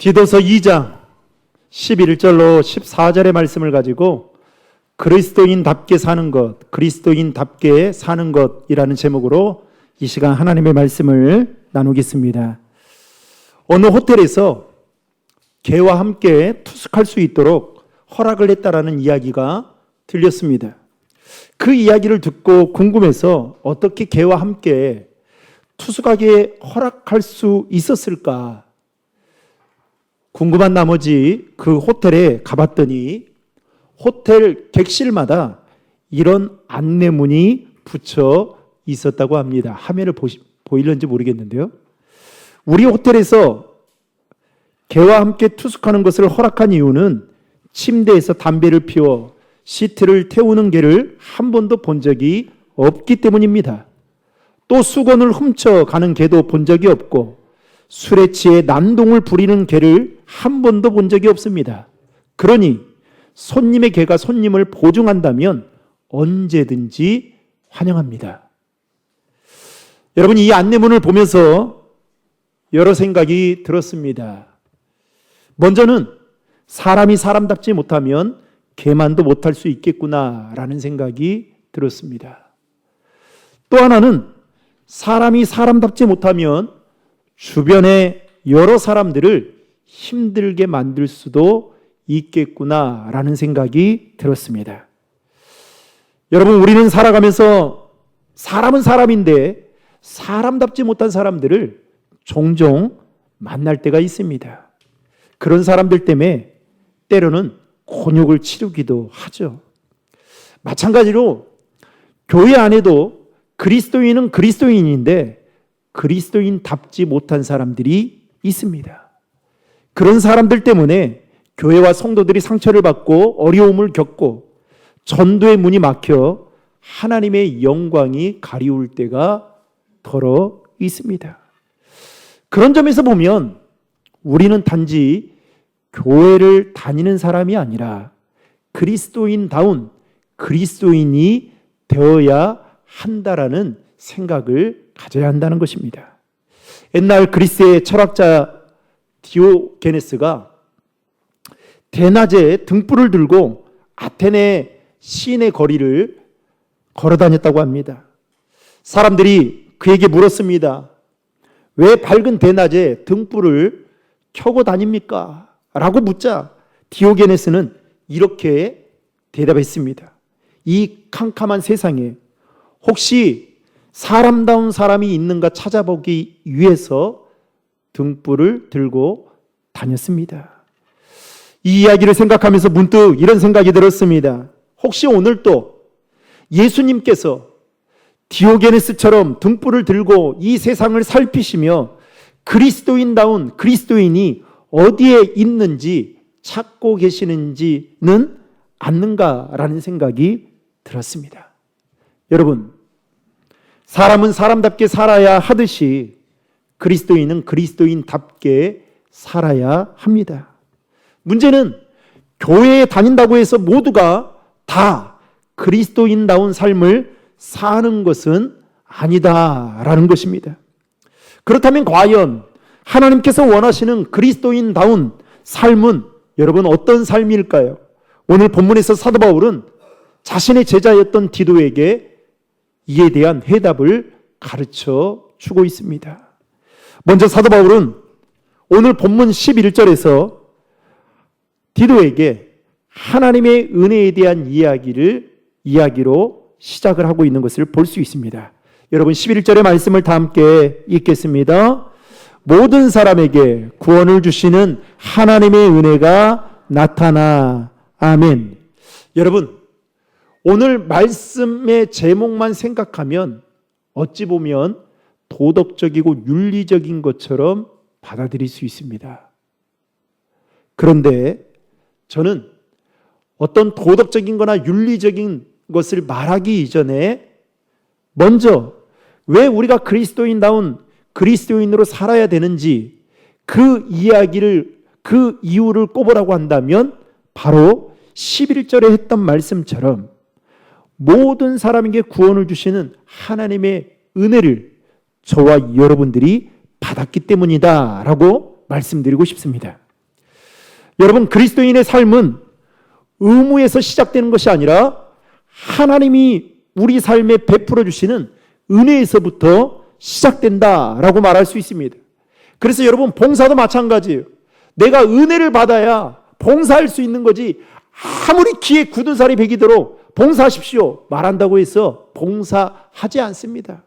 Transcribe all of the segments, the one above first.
디도서 2장 11절로 14절의 말씀을 가지고 그리스도인답게 사는 것, 그리스도인답게 사는 것이라는 제목으로 이 시간 하나님의 말씀을 나누겠습니다. 어느 호텔에서 개와 함께 투숙할 수 있도록 허락을 했다라는 이야기가 들렸습니다. 그 이야기를 듣고 궁금해서 어떻게 개와 함께 투숙하게 허락할 수 있었을까 궁금한 나머지 그 호텔에 가봤더니 호텔 객실마다 이런 안내문이 붙여 있었다고 합니다. 화면을 보이는지 모르겠는데요. 우리 호텔에서 개와 함께 투숙하는 것을 허락한 이유는 침대에서 담배를 피워 시트를 태우는 개를 한 번도 본 적이 없기 때문입니다. 또 수건을 훔쳐가는 개도 본 적이 없고 술에 취해 난동을 부리는 개를 한 번도 본 적이 없습니다. 그러니 손님의 개가 손님을 보증한다면 언제든지 환영합니다. 여러분, 이 안내문을 보면서 여러 생각이 들었습니다. 먼저는 사람이 사람답지 못하면 개만도 못할 수 있겠구나라는 생각이 들었습니다. 또 하나는 사람이 사람답지 못하면 주변의 여러 사람들을 힘들게 만들 수도 있겠구나라는 생각이 들었습니다. 여러분, 우리는 살아가면서 사람은 사람인데 사람답지 못한 사람들을 종종 만날 때가 있습니다. 그런 사람들 때문에 때로는 곤욕을 치르기도 하죠. 마찬가지로 교회 안에도 그리스도인은 그리스도인인데 그리스도인답지 못한 사람들이 있습니다. 그런 사람들 때문에 교회와 성도들이 상처를 받고 어려움을 겪고 전도의 문이 막혀 하나님의 영광이 가리울 때가 더러 있습니다. 그런 점에서 보면 우리는 단지 교회를 다니는 사람이 아니라 그리스도인다운 그리스도인이 되어야 한다라는 생각을 가져야 한다는 것입니다. 옛날 그리스의 철학자 디오게네스가 대낮에 등불을 들고 아테네 시내 거리를 걸어 다녔다고 합니다. 사람들이 그에게 물었습니다. 왜 밝은 대낮에 등불을 켜고 다닙니까? 라고 묻자 디오게네스는 이렇게 대답했습니다. 이 캄캄한 세상에 혹시 사람다운 사람이 있는가 찾아보기 위해서 등불을 들고 다녔습니다. 이 이야기를 생각하면서 문득 이런 생각이 들었습니다. 혹시 오늘 또 예수님께서 디오게네스처럼 등불을 들고 이 세상을 살피시며 그리스도인다운 그리스도인이 어디에 있는지 찾고 계시는지는 않는가라는 생각이 들었습니다. 여러분, 사람은 사람답게 살아야 하듯이 그리스도인은 그리스도인답게 살아야 합니다. 문제는 교회에 다닌다고 해서 모두가 다 그리스도인다운 삶을 사는 것은 아니다라는 것입니다. 그렇다면 과연 하나님께서 원하시는 그리스도인다운 삶은 여러분 어떤 삶일까요? 오늘 본문에서 사도 바울은 자신의 제자였던 디도에게 이에 대한 해답을 가르쳐 주고 있습니다. 먼저 사도 바울은 오늘 본문 11절에서 디도에게 하나님의 은혜에 대한 이야기로 시작을 하고 있는 것을 볼 수 있습니다. 여러분 11절의 말씀을 다 함께 읽겠습니다. 모든 사람에게 구원을 주시는 하나님의 은혜가 나타나. 아멘. 여러분, 오늘 말씀의 제목만 생각하면 어찌 보면 도덕적이고 윤리적인 것처럼 받아들일 수 있습니다. 그런데 저는 어떤 도덕적인 거나 윤리적인 것을 말하기 이전에 먼저 왜 우리가 그리스도인다운 그리스도인으로 살아야 되는지 그 이유를 꼽으라고 한다면 바로 11절에 했던 말씀처럼 모든 사람에게 구원을 주시는 하나님의 은혜를 저와 여러분들이 받았기 때문이다 라고 말씀드리고 싶습니다. 여러분, 그리스도인의 삶은 의무에서 시작되는 것이 아니라 하나님이 우리 삶에 베풀어 주시는 은혜에서부터 시작된다라고 말할 수 있습니다. 그래서 여러분, 봉사도 마찬가지예요. 내가 은혜를 받아야 봉사할 수 있는 거지, 아무리 귀에 굳은 살이 배기도록 봉사하십시오 말한다고 해서 봉사하지 않습니다.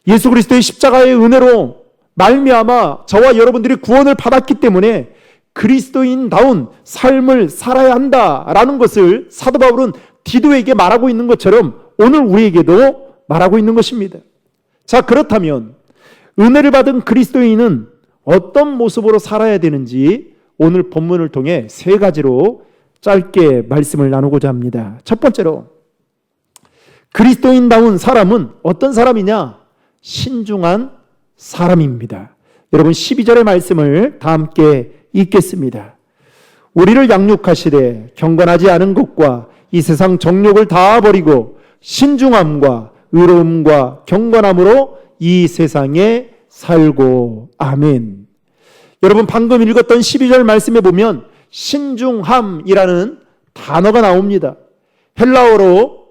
예수 그리스도의 십자가의 은혜로 말미암아 저와 여러분들이 구원을 받았기 때문에 그리스도인다운 삶을 살아야 한다라는 것을 사도 바울은 디도에게 말하고 있는 것처럼 오늘 우리에게도 말하고 있는 것입니다. 자, 그렇다면 은혜를 받은 그리스도인은 어떤 모습으로 살아야 되는지 오늘 본문을 통해 세 가지로 짧게 말씀을 나누고자 합니다. 첫 번째로, 그리스도인다운 사람은 어떤 사람이냐? 신중한 사람입니다. 여러분, 12절의 말씀을 다 함께 읽겠습니다. 우리를 양육하시되 경건하지 않은 것과 이 세상 정욕을 다 버리고 신중함과 의로움과 경건함으로 이 세상에 살고. 아멘. 여러분, 방금 읽었던 12절 말씀에 보면 신중함이라는 단어가 나옵니다. 헬라어로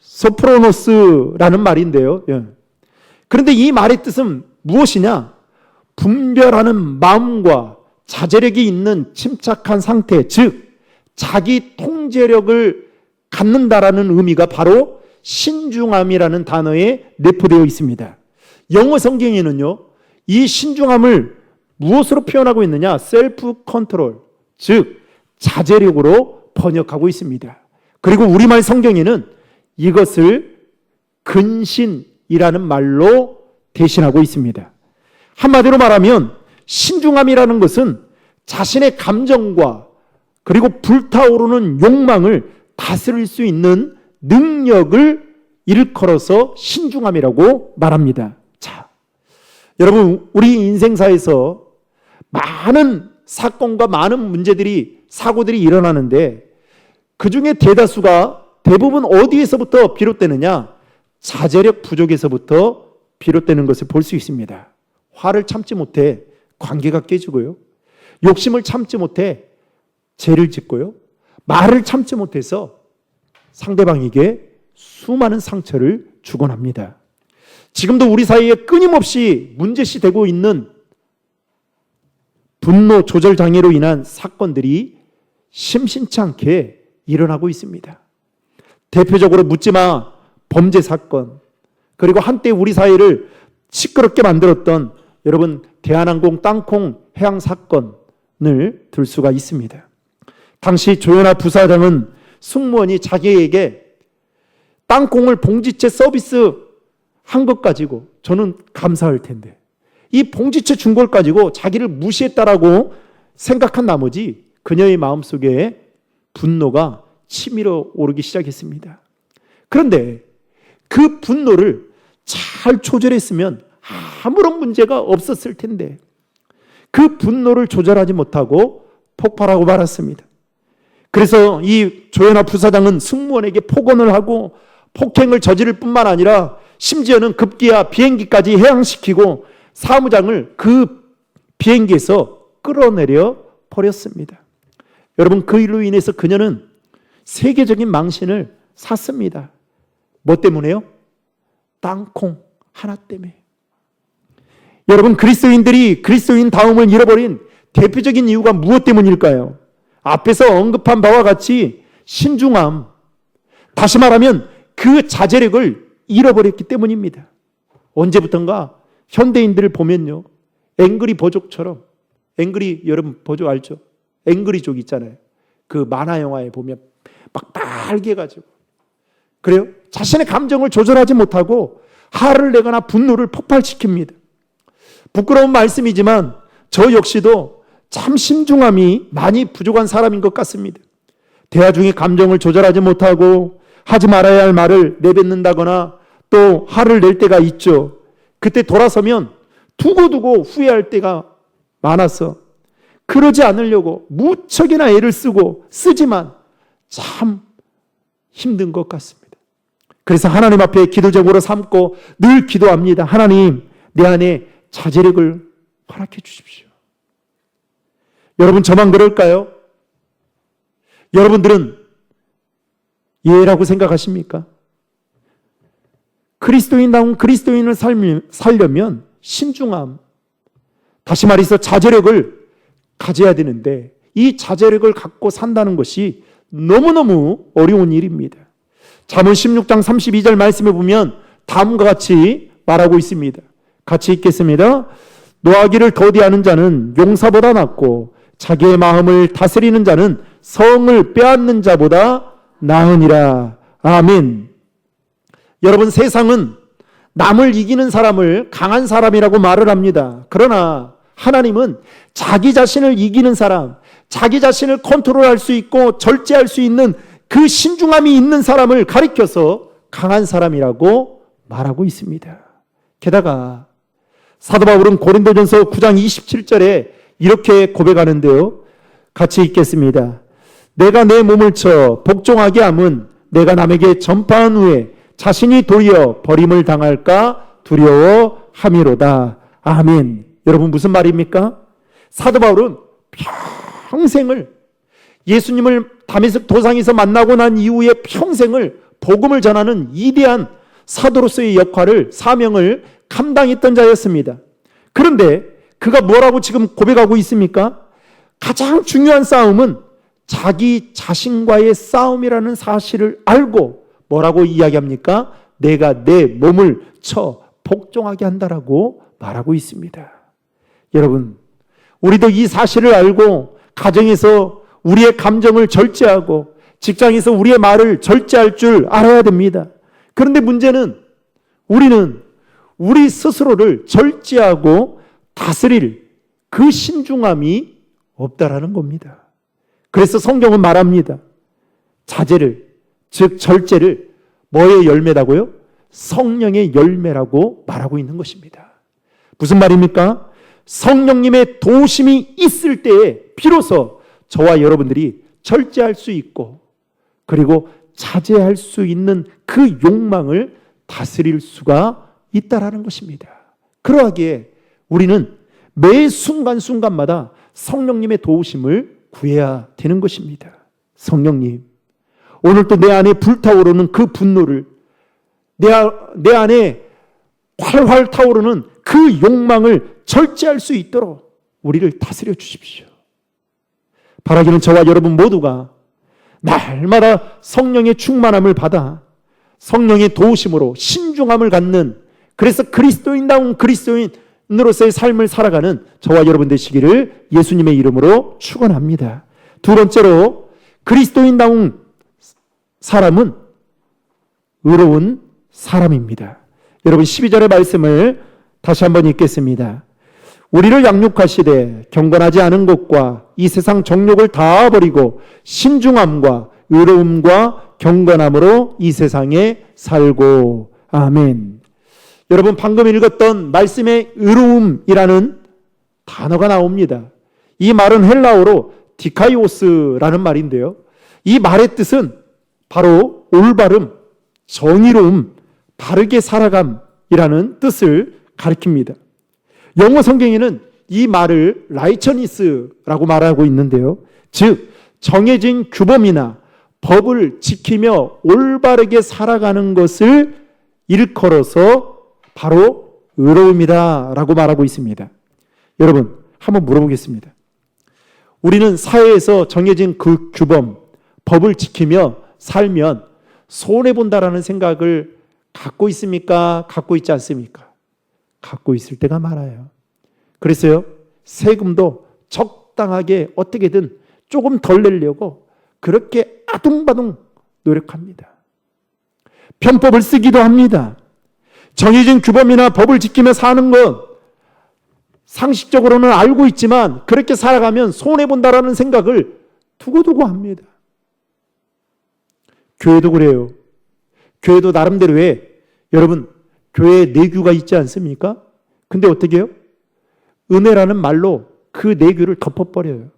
소프로노스라는 말인데요. 그런데 이 말의 뜻은 무엇이냐? 분별하는 마음과 자제력이 있는 침착한 상태, 즉 자기 통제력을 갖는다라는 의미가 바로 신중함이라는 단어에 내포되어 있습니다. 영어 성경에는요, 이 신중함을 무엇으로 표현하고 있느냐? 셀프 컨트롤, 즉 자제력으로 번역하고 있습니다. 그리고 우리말 성경에는 이것을 근신이라는 말로 대신하고 있습니다. 한마디로 말하면 신중함이라는 것은 자신의 감정과 그리고 불타오르는 욕망을 다스릴 수 있는 능력을 일컬어서 신중함이라고 말합니다. 자, 여러분, 우리 인생사에서 많은 사건과 많은 문제들이, 사고들이 일어나는데 그 중에 대부분 어디에서부터 비롯되느냐? 자제력 부족에서부터 비롯되는 것을 볼 수 있습니다. 화를 참지 못해 관계가 깨지고요. 욕심을 참지 못해 죄를 짓고요. 말을 참지 못해서 상대방에게 수많은 상처를 주곤 합니다. 지금도 우리 사이에 끊임없이 문제시되고 있는 분노 조절 장애로 인한 사건들이 심심치 않게 일어나고 있습니다. 대표적으로 묻지마 범죄 사건, 그리고 한때 우리 사회를 시끄럽게 만들었던 여러분 대한항공 땅콩 해양 사건을 들 수가 있습니다. 당시 조현아 부사장은 승무원이 자기에게 땅콩을 봉지채 서비스 한 것 가지고 저는 감사할 텐데, 이 봉지채 준 걸 가지고 자기를 무시했다라고 생각한 나머지 그녀의 마음속에 분노가 치밀어 오르기 시작했습니다. 그런데 그 분노를 잘 조절했으면 아무런 문제가 없었을 텐데 그 분노를 조절하지 못하고 폭발하고 말았습니다. 그래서 이 조현아 부사장은 승무원에게 폭언을 하고 폭행을 저지를 뿐만 아니라 심지어는 급기야 비행기까지 해양시키고 사무장을 그 비행기에서 끌어내려 버렸습니다. 여러분, 그 일로 인해서 그녀는 세계적인 망신을 샀습니다. 뭐 때문에요? 땅콩 하나 때문에. 여러분, 그리스도인들이 그리스도인다움을 잃어버린 대표적인 이유가 무엇 때문일까요? 앞에서 언급한 바와 같이 신중함, 다시 말하면 그 자제력을 잃어버렸기 때문입니다. 언제부턴가 현대인들을 보면요, 앵그리 버족처럼, 앵그리 여러분 버족 알죠? 앵그리족 있잖아요. 그 만화 영화에 보면 막 빨개가지고, 그래요? 자신의 감정을 조절하지 못하고 화를 내거나 분노를 폭발시킵니다. 부끄러운 말씀이지만 저 역시도 참 신중함이 많이 부족한 사람인 것 같습니다. 대화 중에 감정을 조절하지 못하고 하지 말아야 할 말을 내뱉는다거나 또 화를 낼 때가 있죠. 그때 돌아서면 두고두고 후회할 때가 많아서 그러지 않으려고 무척이나 애를 쓰지만 참 힘든 것 같습니다. 그래서 하나님 앞에 기도 제목으로 삼고 늘 기도합니다. 하나님, 내 안에 자제력을 허락해 주십시오. 여러분 저만 그럴까요? 여러분들은 예라고 생각하십니까? 그리스도인다운 그리스도인을 살려면 신중함, 다시 말해서 자제력을 가져야 되는데 이 자제력을 갖고 산다는 것이 너무너무 어려운 일입니다. 잠언 16장 32절 말씀에 보면 다음과 같이 말하고 있습니다. 같이 읽겠습니다. 노하기를 더디하는 자는 용사보다 낫고 자기의 마음을 다스리는 자는 성을 빼앗는 자보다 나으니라. 아멘. 여러분, 세상은 남을 이기는 사람을 강한 사람이라고 말을 합니다. 그러나 하나님은 자기 자신을 이기는 사람, 자기 자신을 컨트롤할 수 있고 절제할 수 있는 그 신중함이 있는 사람을 가리켜서 강한 사람이라고 말하고 있습니다. 게다가 사도 바울은 고린도전서 9장 27절에 이렇게 고백하는데요. 같이 읽겠습니다. 내가 내 몸을 쳐 복종하게 함은 내가 남에게 전파한 후에 자신이 도리어 버림을 당할까 두려워함이로다. 아멘. 여러분 무슨 말입니까? 사도 바울은 평생을 예수님을 다메섹 도상에서 만나고 난 이후에 평생을 복음을 전하는 위대한 사도로서의 역할을, 사명을 감당했던 자였습니다. 그런데 그가 뭐라고 지금 고백하고 있습니까? 가장 중요한 싸움은 자기 자신과의 싸움이라는 사실을 알고 뭐라고 이야기합니까? 내가 내 몸을 쳐 복종하게 한다라고 말하고 있습니다. 여러분, 우리도 이 사실을 알고 가정에서 우리의 감정을 절제하고 직장에서 우리의 말을 절제할 줄 알아야 됩니다. 그런데 문제는 우리는 우리 스스로를 절제하고 다스릴 그 신중함이 없다라는 겁니다. 그래서 성경은 말합니다. 자제를, 즉 절제를 뭐의 열매라고요? 성령의 열매라고 말하고 있는 것입니다. 무슨 말입니까? 성령님의 도우심이 있을 때에 비로소 저와 여러분들이 절제할 수 있고 그리고 자제할 수 있는 그 욕망을 다스릴 수가 있다라는 것입니다. 그러하기에 우리는 매 순간순간마다 성령님의 도우심을 구해야 되는 것입니다. 성령님, 오늘도 내 안에 불타오르는 그 분노를, 내 안에 활활 타오르는 그 욕망을 절제할 수 있도록 우리를 다스려 주십시오. 바라기는 저와 여러분 모두가 날마다 성령의 충만함을 받아 성령의 도우심으로 신중함을 갖는, 그래서 그리스도인다운 그리스도인으로서의 삶을 살아가는 저와 여러분 되시기를 예수님의 이름으로 축원합니다. 두 번째로, 그리스도인다운 사람은 의로운 사람입니다. 여러분 12절의 말씀을 다시 한번 읽겠습니다. 우리를 양육하시되 경건하지 않은 것과 이 세상 정욕을 다 버리고 신중함과 의로움과 경건함으로 이 세상에 살고. 아멘. 여러분 방금 읽었던 말씀에 의로움이라는 단어가 나옵니다. 이 말은 헬라어로 디카이오스라는 말인데요. 이 말의 뜻은 바로 올바름, 정의로움, 바르게 살아감이라는 뜻을 가리킵니다. 영어 성경에는 이 말을 라이처니스라고 말하고 있는데요. 즉 정해진 규범이나 법을 지키며 올바르게 살아가는 것을 일컬어서 바로 의로움이다라고 말하고 있습니다. 여러분 한번 물어보겠습니다. 우리는 사회에서 정해진 그 규범, 법을 지키며 살면 손해본다라는 생각을 갖고 있습니까? 갖고 있지 않습니까? 갖고 있을 때가 많아요. 그래서요, 세금도 적당하게 어떻게든 조금 덜 내려고 그렇게 아둥바둥 노력합니다. 편법을 쓰기도 합니다. 정해진 규범이나 법을 지키며 사는 것 상식적으로는 알고 있지만 그렇게 살아가면 손해본다라는 생각을 두고두고 합니다. 교회도 그래요. 교회도 나름대로의, 여러분 교회에 내규가 있지 않습니까? 근데 어떻게 해요? 은혜라는 말로 그 내규를 덮어버려요.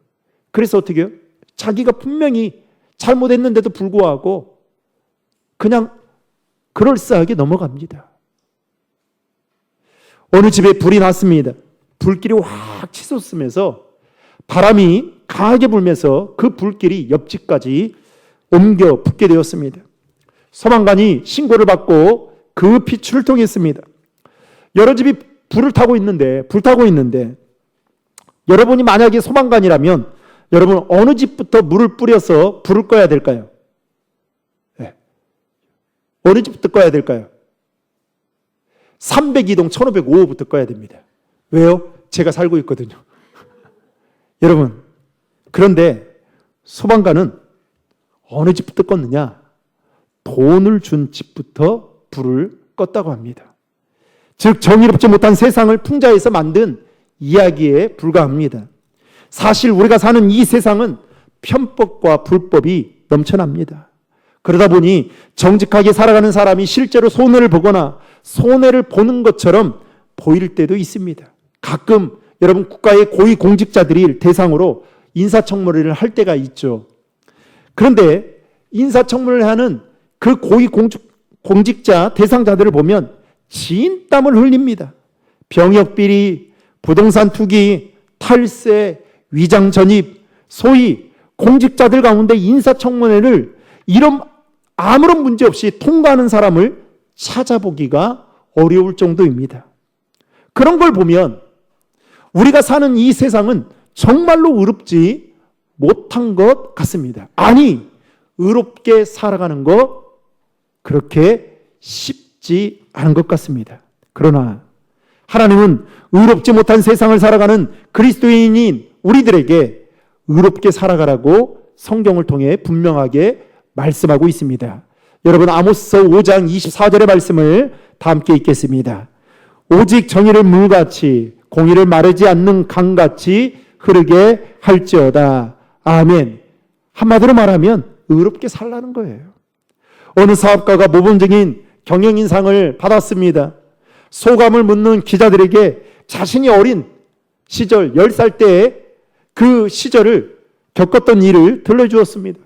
그래서 어떻게 해요? 자기가 분명히 잘못했는데도 불구하고 그냥 그럴싸하게 넘어갑니다. 어느 집에 불이 났습니다. 불길이 확 치솟으면서 바람이 강하게 불면서 그 불길이 옆집까지 옮겨 붙게 되었습니다. 소방관이 신고를 받고 급히 출동했습니다. 여러 집이 불타고 있는데 여러분이 만약에 소방관이라면 여러분 어느 집부터 물을 뿌려서 불을 꺼야 될까요? 네. 어느 집부터 꺼야 될까요? 302동 1505호부터 꺼야 됩니다. 왜요? 제가 살고 있거든요. 여러분, 그런데 소방관은 어느 집부터 껐느냐? 돈을 준 집부터 불을 껐다고 합니다. 즉 정의롭지 못한 세상을 풍자해서 만든 이야기에 불과합니다. 사실 우리가 사는 이 세상은 편법과 불법이 넘쳐납니다. 그러다 보니 정직하게 살아가는 사람이 실제로 손해를 보거나 손해를 보는 것처럼 보일 때도 있습니다. 가끔 여러분 국가의 고위공직자들이 대상으로 인사청문회를 할 때가 있죠. 그런데 인사청문회를 하는 그 고위공직자 대상자들을 보면 진땀을 흘립니다. 병역비리, 부동산 투기, 탈세, 위장 전입, 소위 공직자들 가운데 인사청문회를 이런 아무런 문제 없이 통과하는 사람을 찾아보기가 어려울 정도입니다. 그런 걸 보면 우리가 사는 이 세상은 정말로 의롭지 못한 것 같습니다. 아니, 의롭게 살아가는 것 그렇게 쉽지 않은 것 같습니다. 그러나 하나님은 의롭지 못한 세상을 살아가는 그리스도인인 우리들에게 의롭게 살아가라고 성경을 통해 분명하게 말씀하고 있습니다. 여러분 아모스서 5장 24절의 말씀을 다 함께 읽겠습니다. 오직 정의를 물같이 공의를 마르지 않는 강같이 흐르게 할지어다. 아멘. 한마디로 말하면 의롭게 살라는 거예요. 어느 사업가가 모범적인 경영인상을 받았습니다. 소감을 묻는 기자들에게 자신이 어린 시절 10살 때의 그 시절을 겪었던 일을 들려주었습니다.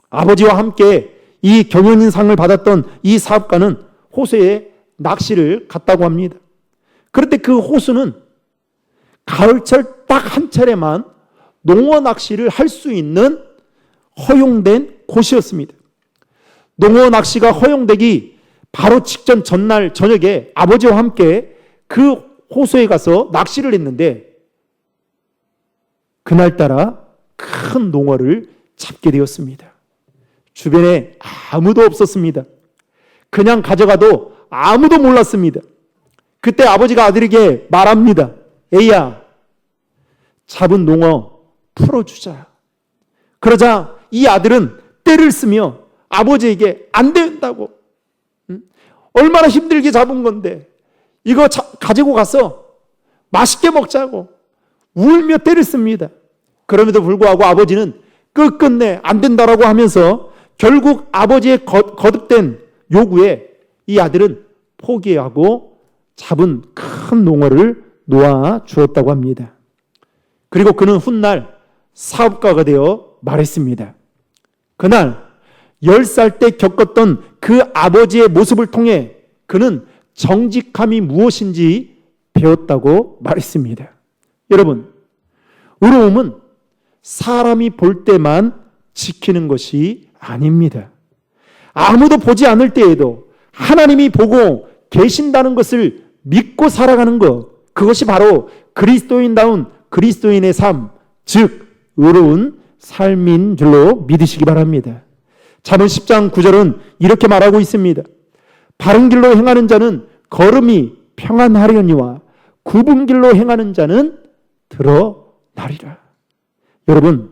아버지와 함께 이 경영인상을 받았던 이 사업가는 호수에 낚시를 갔다고 합니다. 그런데 그 호수는 가을철 딱 한 차례만 농어 낚시를 할 수 있는 허용된 곳이었습니다. 농어 낚시가 허용되기 바로 직전 전날 저녁에 아버지와 함께 그 호수에 가서 낚시를 했는데 그날따라 큰 농어를 잡게 되었습니다. 주변에 아무도 없었습니다. 그냥 가져가도 아무도 몰랐습니다. 그때 아버지가 아들에게 말합니다. 애야, 잡은 농어 풀어주자. 그러자 이 아들은 떼를 쓰며 아버지에게 안 된다고. 얼마나 힘들게 잡은 건데 이거 가지고 가서 맛있게 먹자고 울며 떼를 씁니다. 그럼에도 불구하고 아버지는 끝끝내 안 된다라고 하면서 결국 아버지의 거듭된 요구에 이 아들은 포기하고 잡은 큰 농어를 놓아 주었다고 합니다. 그리고 그는 훗날 사업가가 되어 말했습니다. 그날 10살 때 겪었던 그 아버지의 모습을 통해 그는 정직함이 무엇인지 배웠다고 말했습니다. 여러분, 의로움은 사람이 볼 때만 지키는 것이 아닙니다. 아무도 보지 않을 때에도 하나님이 보고 계신다는 것을 믿고 살아가는 것, 그것이 바로 그리스도인다운 그리스도인의 삶, 즉 의로운 삶인 줄로 믿으시기 바랍니다. 잠언 10장 9절은 이렇게 말하고 있습니다. 바른 길로 행하는 자는 걸음이 평안하려니와 굽은 길로 행하는 자는 드러나리라. 여러분,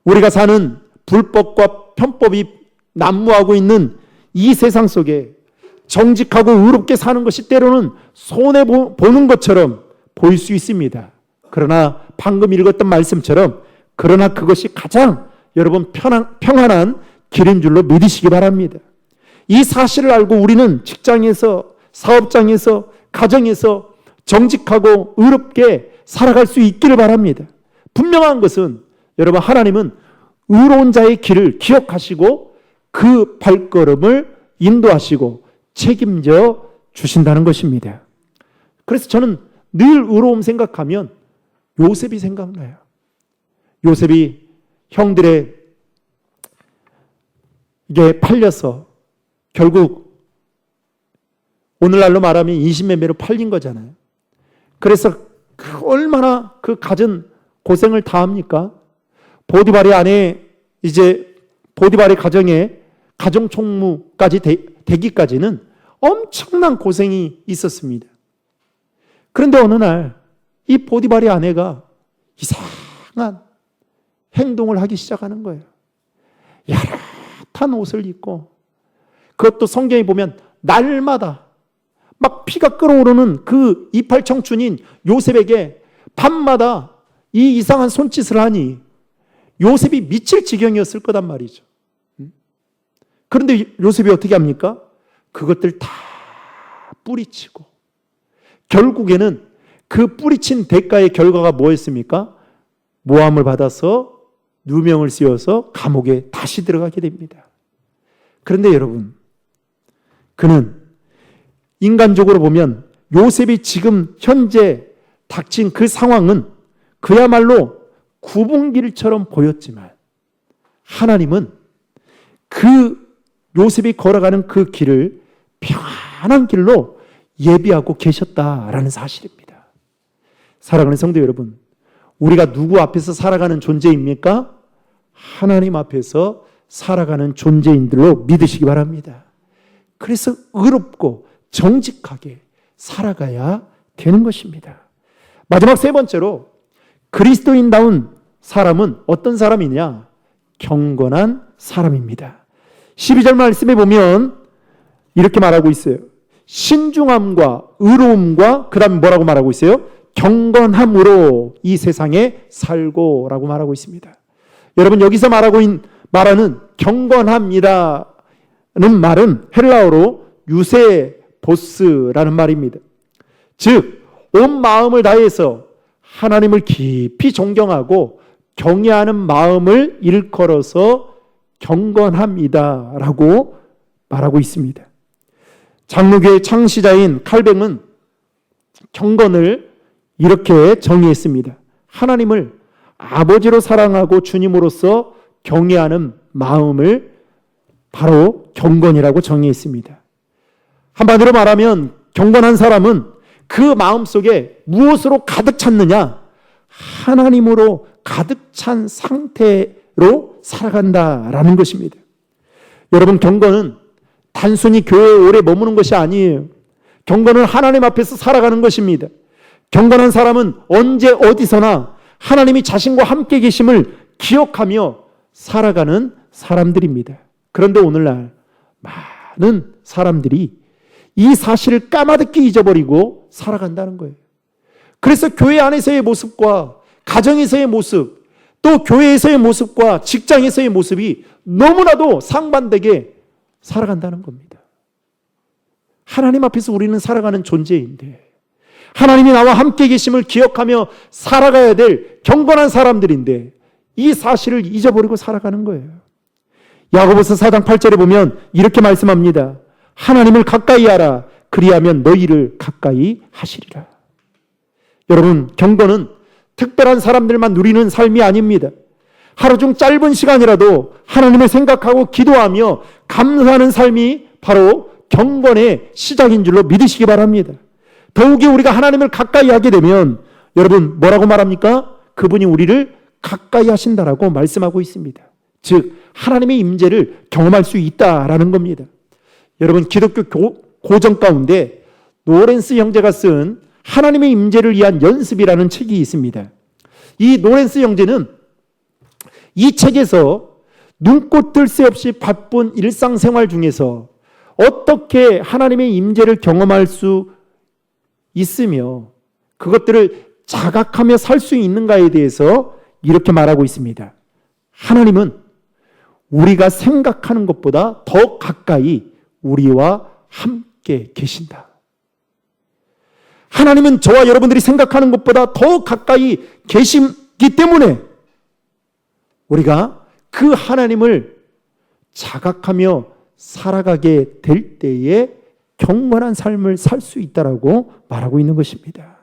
우리가 사는 불법과 편법이 난무하고 있는 이 세상 속에 정직하고 의롭게 사는 것이 때로는 손해보는 것처럼 보일 수 있습니다. 그러나 방금 읽었던 말씀처럼 그러나 그것이 가장 여러분 평안한 길인 줄로 믿으시기 바랍니다. 이 사실을 알고 우리는 직장에서, 사업장에서, 가정에서 정직하고 의롭게 살아갈 수 있기를 바랍니다. 분명한 것은 여러분 하나님은 의로운 자의 길을 기억하시고 그 발걸음을 인도하시고 책임져 주신다는 것입니다. 그래서 저는 늘 의로움 생각하면 요셉이 생각나요. 요셉이 형들에게 팔려서 결국 오늘날로 말하면 인신매매로 팔린 거잖아요. 그래서 얼마나 그 갖은 고생을 다 합니까? 보디발의 아내, 이제 보디발의 가정에 가정총무까지 되기까지는 엄청난 고생이 있었습니다. 그런데 어느 날 이 보디발의 아내가 이상한 행동을 하기 시작하는 거예요. 야릇한 옷을 입고, 그것도 성경에 보면 날마다 막 피가 끓어오르는 그 이팔 청춘인 요셉에게 밤마다 이 이상한 손짓을 하니 요셉이 미칠 지경이었을 거단 말이죠. 그런데 요셉이 어떻게 합니까? 그것들 다 뿌리치고 결국에는 그 뿌리친 대가의 결과가 뭐였습니까? 모함을 받아서 누명을 씌워서 감옥에 다시 들어가게 됩니다. 그런데 여러분, 그는 인간적으로 보면 요셉이 지금 현재 닥친 그 상황은 그야말로 구분길처럼 보였지만 하나님은 그 요셉이 걸어가는 그 길을 평안한 길로 예비하고 계셨다라는 사실입니다. 사랑하는 성도 여러분, 우리가 누구 앞에서 살아가는 존재입니까? 하나님 앞에서 살아가는 존재인들로 믿으시기 바랍니다. 그래서 의롭고 정직하게 살아가야 되는 것입니다. 마지막 세 번째로 그리스도인다운 사람은 어떤 사람이냐? 경건한 사람입니다. 12절 말씀에 보면 이렇게 말하고 있어요. 신중함과 의로움과 그 다음에 뭐라고 말하고 있어요? 경건함으로 이 세상에 살고라고 말하고 있습니다. 여러분, 여기서 말하는 경건함이라는 말은 헬라어로 유세보스라는 말입니다. 즉, 온 마음을 다해서 하나님을 깊이 존경하고 경외하는 마음을 일컬어서 경건함이다라고 말하고 있습니다. 장로교의 창시자인 칼뱅은 경건을 이렇게 정의했습니다. 하나님을 아버지로 사랑하고 주님으로서 경외하는 마음을 바로 경건이라고 정의했습니다. 한마디로 말하면 경건한 사람은 그 마음 속에 무엇으로 가득 찼느냐? 하나님으로 가득 찬 상태로 살아간다라는 것입니다. 여러분, 경건은 단순히 교회에 오래 머무는 것이 아니에요. 경건은 하나님 앞에서 살아가는 것입니다. 경건한 사람은 언제 어디서나 하나님이 자신과 함께 계심을 기억하며 살아가는 사람들입니다. 그런데 오늘날 많은 사람들이 이 사실을 까마득히 잊어버리고 살아간다는 거예요. 그래서 교회 안에서의 모습과 가정에서의 모습, 또 교회에서의 모습과 직장에서의 모습이 너무나도 상반되게 살아간다는 겁니다. 하나님 앞에서 우리는 살아가는 존재인데 하나님이 나와 함께 계심을 기억하며 살아가야 될 경건한 사람들인데 이 사실을 잊어버리고 살아가는 거예요. 야고보서 4장 8절에 보면 이렇게 말씀합니다. 하나님을 가까이 하라. 그리하면 너희를 가까이 하시리라. 여러분, 경건은 특별한 사람들만 누리는 삶이 아닙니다. 하루 중 짧은 시간이라도 하나님을 생각하고 기도하며 감사하는 삶이 바로 경건의 시작인 줄로 믿으시기 바랍니다. 더욱이 우리가 하나님을 가까이 하게 되면 여러분 뭐라고 말합니까? 그분이 우리를 가까이 하신다라고 말씀하고 있습니다. 즉 하나님의 임재를 경험할 수 있다라는 겁니다. 여러분, 기독교 고전 가운데 노렌스 형제가 쓴 하나님의 임재를 위한 연습이라는 책이 있습니다. 이 노렌스 형제는 이 책에서 눈꽃 뜰 새 없이 바쁜 일상생활 중에서 어떻게 하나님의 임재를 경험할 수 있으며 그것들을 자각하며 살 수 있는가에 대해서 이렇게 말하고 있습니다. 하나님은 우리가 생각하는 것보다 더 가까이 우리와 함께 계신다. 하나님은 저와 여러분들이 생각하는 것보다 더 가까이 계시기 때문에 우리가 그 하나님을 자각하며 살아가게 될 때에 경건한 삶을 살 수 있다라고 말하고 있는 것입니다.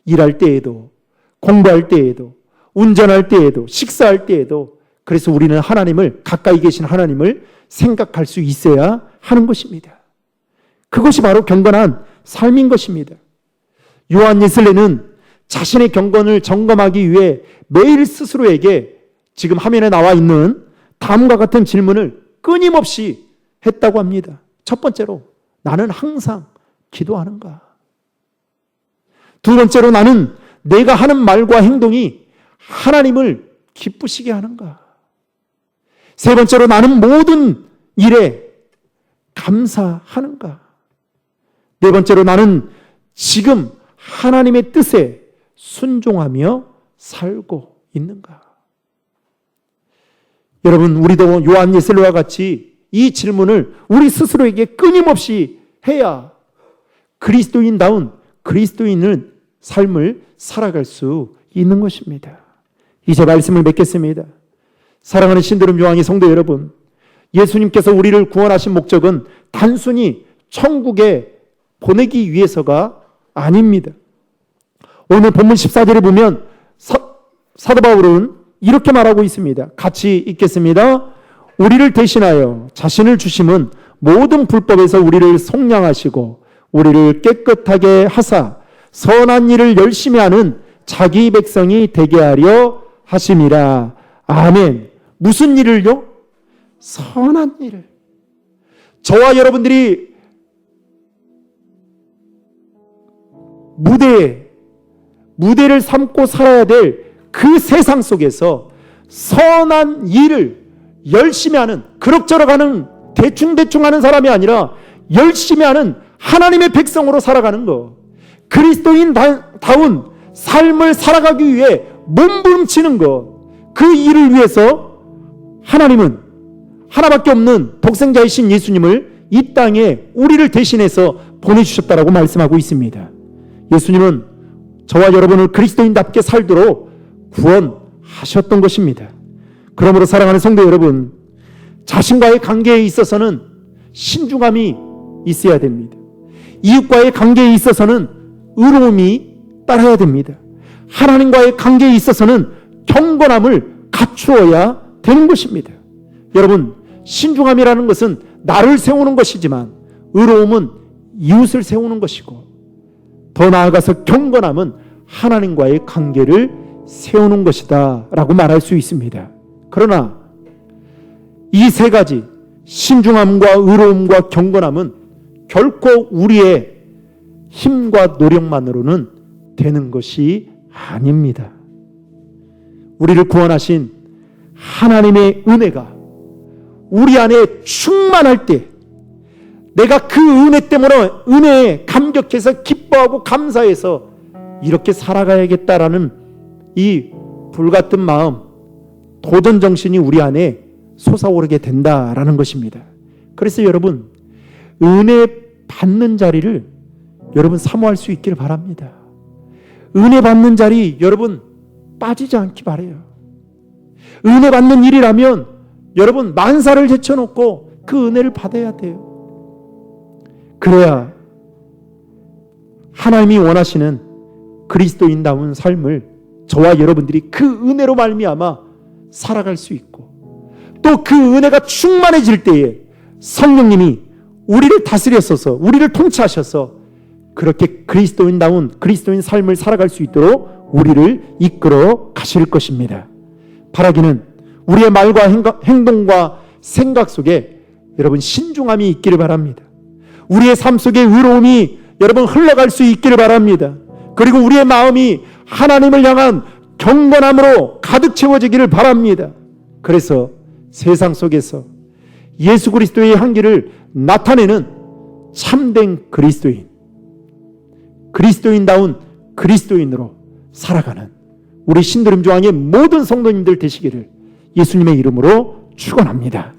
일할 때에도, 공부할 때에도, 운전할 때에도, 식사할 때에도, 그래서 우리는 하나님을, 가까이 계신 하나님을 생각할 수 있어야 하는 것입니다. 그것이 바로 경건한 삶인 것입니다. 요한 예슬레는 자신의 경건을 점검하기 위해 매일 스스로에게 지금 화면에 나와 있는 다음과 같은 질문을 끊임없이 했다고 합니다. 첫 번째로, 나는 항상 기도하는가? 두 번째로, 나는 내가 하는 말과 행동이 하나님을 기쁘시게 하는가? 세 번째로, 나는 모든 일에 감사하는가? 네 번째로, 나는 지금 하나님의 뜻에 순종하며 살고 있는가? 여러분, 우리도 요한 예슬레와 같이 이 질문을 우리 스스로에게 끊임없이 해야 그리스도인다운 그리스도인의 삶을 살아갈 수 있는 것입니다. 이제 말씀을 맺겠습니다. 사랑하는 신도림 요한의 성도 여러분, 예수님께서 우리를 구원하신 목적은 단순히 천국에 보내기 위해서가 아닙니다. 오늘 본문 14절에 보면 사도 바울은 이렇게 말하고 있습니다. 같이 읽겠습니다. 우리를 대신하여 자신을 주심은 모든 불법에서 우리를 속량하시고 우리를 깨끗하게 하사 선한 일을 열심히 하는 자기 백성이 되게 하려 하심이라. 아멘. 무슨 일을요? 선한 일을. 저와 여러분들이 무대를 삼고 살아야 될 그 세상 속에서 선한 일을 열심히 하는, 그럭저럭 하는, 대충대충 하는 사람이 아니라 열심히 하는 하나님의 백성으로 살아가는 것, 그리스도인다운 삶을 살아가기 위해 몸부림치는 것, 그 일을 위해서 하나님은 하나밖에 없는 독생자이신 예수님을 이 땅에 우리를 대신해서 보내주셨다라고 말씀하고 있습니다. 예수님은 저와 여러분을 그리스도인답게 살도록 구원하셨던 것입니다. 그러므로 사랑하는 성도 여러분, 자신과의 관계에 있어서는 신중함이 있어야 됩니다. 이웃과의 관계에 있어서는 의로움이 따라야 됩니다. 하나님과의 관계에 있어서는 경건함을 갖추어야 되는 것입니다. 여러분, 신중함이라는 것은 나를 세우는 것이지만 의로움은 이웃을 세우는 것이고, 더 나아가서 경건함은 하나님과의 관계를 세우는 것이다 라고 말할 수 있습니다. 그러나 이 세 가지, 신중함과 의로움과 경건함은 결코 우리의 힘과 노력만으로는 되는 것이 아닙니다. 우리를 구원하신 하나님의 은혜가 우리 안에 충만할 때, 내가 그 은혜 때문에 은혜에 감격해서 기뻐하고 감사해서 이렇게 살아가야겠다라는 이 불같은 마음, 도전 정신이 우리 안에 솟아오르게 된다라는 것입니다. 그래서 여러분, 은혜 받는 자리를 여러분 사모할 수 있기를 바랍니다. 은혜 받는 자리 여러분 빠지지 않기 바라요. 은혜 받는 일이라면 여러분 만사를 제쳐놓고 그 은혜를 받아야 돼요. 그래야 하나님이 원하시는 그리스도인다운 삶을 저와 여러분들이 그 은혜로 말미암아 살아갈 수 있고, 또 그 은혜가 충만해질 때에 성령님이 우리를 다스렸어서, 우리를 통치하셔서 그렇게 그리스도인다운 그리스도인 삶을 살아갈 수 있도록 우리를 이끌어 가실 것입니다. 바라기는 우리의 말과 행동과 생각 속에 여러분 신중함이 있기를 바랍니다. 우리의 삶 속에 의로움이 여러분 흘러갈 수 있기를 바랍니다. 그리고 우리의 마음이 하나님을 향한 경건함으로 가득 채워지기를 바랍니다. 그래서 세상 속에서 예수 그리스도의 향기를 나타내는 참된 그리스도인다운 그리스도인으로 살아가는 우리 신도림 조항의 모든 성도님들 되시기를 예수님의 이름으로 축원합니다.